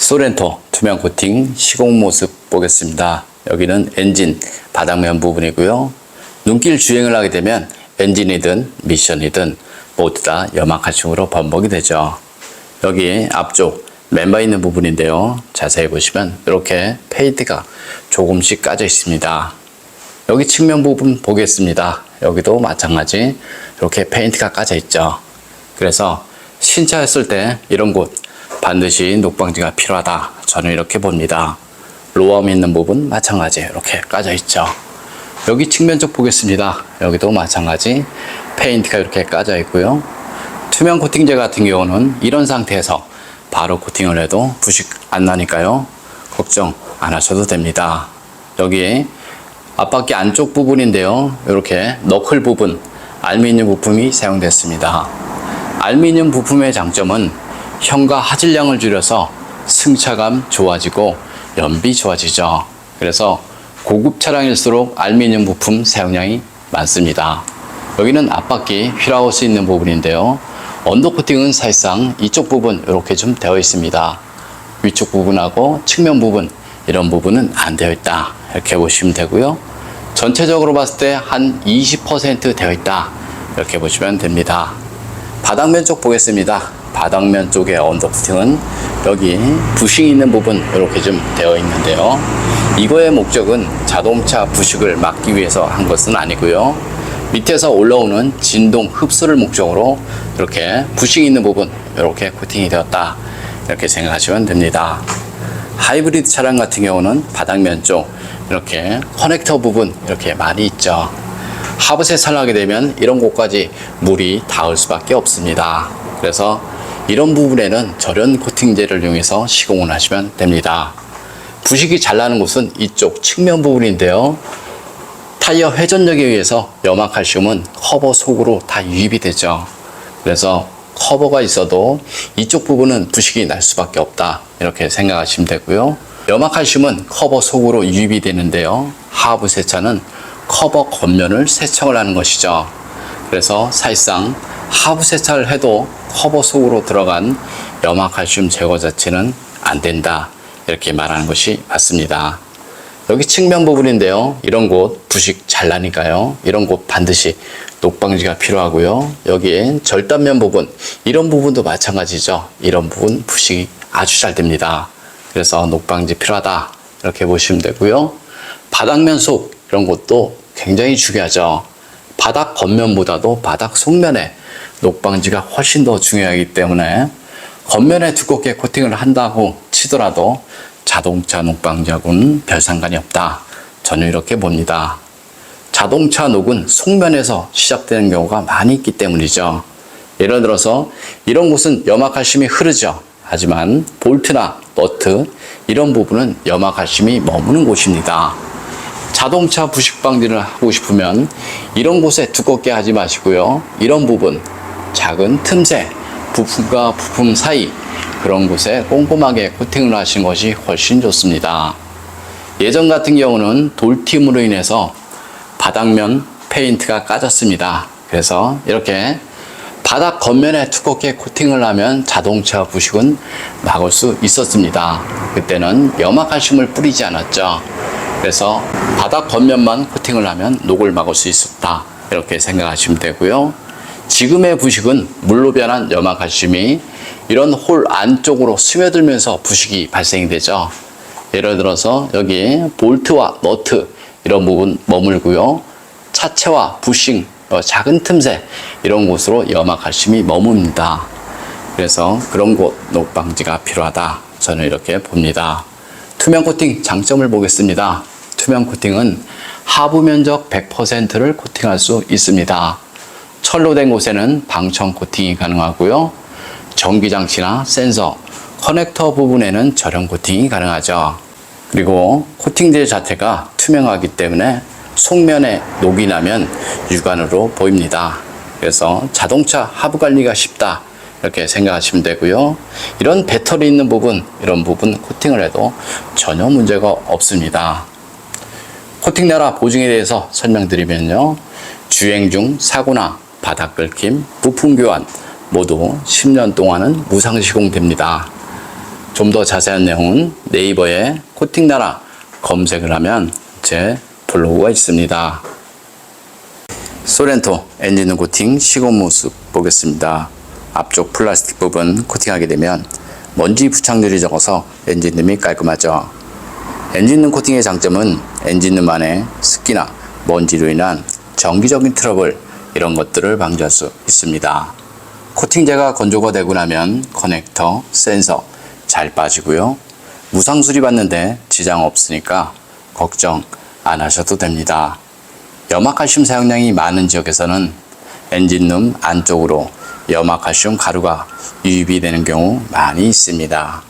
소렌토 투명 코팅 시공 모습 보겠습니다. 여기는 엔진 바닥면 부분이고요. 눈길 주행을 하게 되면 엔진이든 미션이든 모두 다 염화칼슘으로 범벅이 되죠. 여기 앞쪽 멤버 있는 부분인데요. 자세히 보시면 이렇게 페인트가 조금씩 까져 있습니다. 여기 측면 부분 보겠습니다. 여기도 마찬가지 이렇게 페인트가 까져 있죠. 그래서 신차였을 때 이런 곳 반드시 녹방지가 필요하다. 저는 이렇게 봅니다. 로엄 있는 부분 마찬가지 이렇게 까져 있죠. 여기 측면 쪽 보겠습니다. 여기도 마찬가지 페인트가 이렇게 까져 있고요. 투명 코팅제 같은 경우는 이런 상태에서 바로 코팅을 해도 부식 안 나니까요. 걱정 안 하셔도 됩니다. 여기 앞바퀴 안쪽 부분인데요. 이렇게 너클 부분 알루미늄 부품이 사용됐습니다. 알루미늄 부품의 장점은 현과 하질량을 줄여서 승차감 좋아지고 연비 좋아지죠. 그래서 고급 차량일수록 알루미늄 부품 사용량이 많습니다. 여기는 앞바퀴 휠하우스 있는 부분인데요. 언더코팅은 사실상 이쪽 부분 이렇게 좀 되어 있습니다. 위쪽 부분하고 측면 부분 이런 부분은 안 되어 있다. 이렇게 보시면 되고요. 전체적으로 봤을 때 한 20% 되어 있다. 이렇게 보시면 됩니다. 바닥면 쪽 보겠습니다. 바닥면 쪽의 언더코팅은 여기 부식이 있는 부분 이렇게 좀 되어 있는데요. 이거의 목적은 자동차 부식을 막기 위해서 한 것은 아니고요. 밑에서 올라오는 진동 흡수를 목적으로 이렇게 부식이 있는 부분 이렇게 코팅이 되었다. 이렇게 생각하시면 됩니다. 하이브리드 차량 같은 경우는 바닥면 쪽 이렇게 커넥터 부분 이렇게 많이 있죠. 하부 세차를 하게 되면 이런 곳까지 물이 닿을 수밖에 없습니다. 그래서 이런 부분에는 절연 코팅제를 이용해서 시공을 하시면 됩니다. 부식이 잘 나는 곳은 이쪽 측면 부분인데요. 타이어 회전력에 의해서 염화칼슘은 커버 속으로 다 유입이 되죠. 그래서 커버가 있어도 이쪽 부분은 부식이 날 수밖에 없다. 이렇게 생각하시면 되고요. 염화칼슘은 커버 속으로 유입이 되는데요. 하부 세차는 커버 겉면을 세척을 하는 것이죠. 그래서 사실상 하부 세차를 해도 커버 속으로 들어간 염화칼슘 제거 자체는 안 된다. 이렇게 말하는 것이 맞습니다. 여기 측면 부분인데요. 이런 곳 부식 잘 나니까요. 이런 곳 반드시 녹방지가 필요하고요. 여기에 절단면 부분 이런 부분도 마찬가지죠. 이런 부분 부식이 아주 잘 됩니다. 그래서 녹방지 필요하다. 이렇게 보시면 되고요. 바닥면 속 이런 곳도 굉장히 중요하죠. 바닥 겉면보다도 바닥 속면에 녹방지가 훨씬 더 중요하기 때문에 겉면에 두껍게 코팅을 한다고 치더라도 자동차 녹방지하고는 별 상관이 없다. 저는 이렇게 봅니다. 자동차 녹은 속면에서 시작되는 경우가 많이 있기 때문이죠. 예를 들어서 이런 곳은 염화칼슘이 흐르죠. 하지만 볼트나 너트 이런 부분은 염화칼슘이 머무는 곳입니다. 자동차 부식 방지를 하고 싶으면 이런 곳에 두껍게 하지 마시고요. 이런 부분 작은 틈새 부품과 부품 사이 그런 곳에 꼼꼼하게 코팅을 하시는 것이 훨씬 좋습니다. 예전 같은 경우는 돌팀으로 인해서 바닥면 페인트가 까졌습니다. 그래서 이렇게 바닥 겉면에 두껍게 코팅을 하면 자동차 부식은 막을 수 있었습니다. 그때는 염화칼슘을 뿌리지 않았죠. 그래서 바닥 겉면만 코팅을 하면 녹을 막을 수 있었다. 이렇게 생각하시면 되고요. 지금의 부식은 물로 변한 염화칼슘이 이런 홀 안쪽으로 스며들면서 부식이 발생이 되죠. 예를 들어서 여기 볼트와 너트 이런 부분 머물고요. 차체와 부싱, 작은 틈새 이런 곳으로 염화칼슘이 머뭅니다. 그래서 그런 곳 녹방지가 필요하다. 저는 이렇게 봅니다. 투명 코팅 장점을 보겠습니다. 투명 코팅은 하부 면적 100%를 코팅할 수 있습니다. 철로 된 곳에는 방청 코팅이 가능하고요. 전기장치나 센서, 커넥터 부분에는 절연 코팅이 가능하죠. 그리고 코팅제 자체가 투명하기 때문에 속면에 녹이 나면 육안으로 보입니다. 그래서 자동차 하부 관리가 쉽다. 이렇게 생각하시면 되고요. 이런 배터리 있는 부분, 이런 부분 코팅을 해도 전혀 문제가 없습니다. 코팅 나라 보증에 대해서 설명드리면요. 주행 중 사고나 바닥 긁힘, 부품 교환 모두 10년 동안은 무상 시공됩니다. 좀 더 자세한 내용은 네이버에 코팅나라 검색을 하면 제 블로그가 있습니다. 소렌토 엔진룸 코팅 시공 모습 보겠습니다. 앞쪽 플라스틱 부분 코팅하게 되면 먼지 부착률이 적어서 엔진룸이 깔끔하죠. 엔진룸 코팅의 장점은 엔진룸 안에 습기나 먼지로 인한 정기적인 트러블 이런 것들을 방지할 수 있습니다. 코팅제가 건조가 되고 나면 커넥터, 센서 잘 빠지고요. 무상 수리받는데 지장 없으니까 걱정 안 하셔도 됩니다. 염화칼슘 사용량이 많은 지역에서는 엔진룸 안쪽으로 염화칼슘 가루가 유입이 되는 경우 많이 있습니다.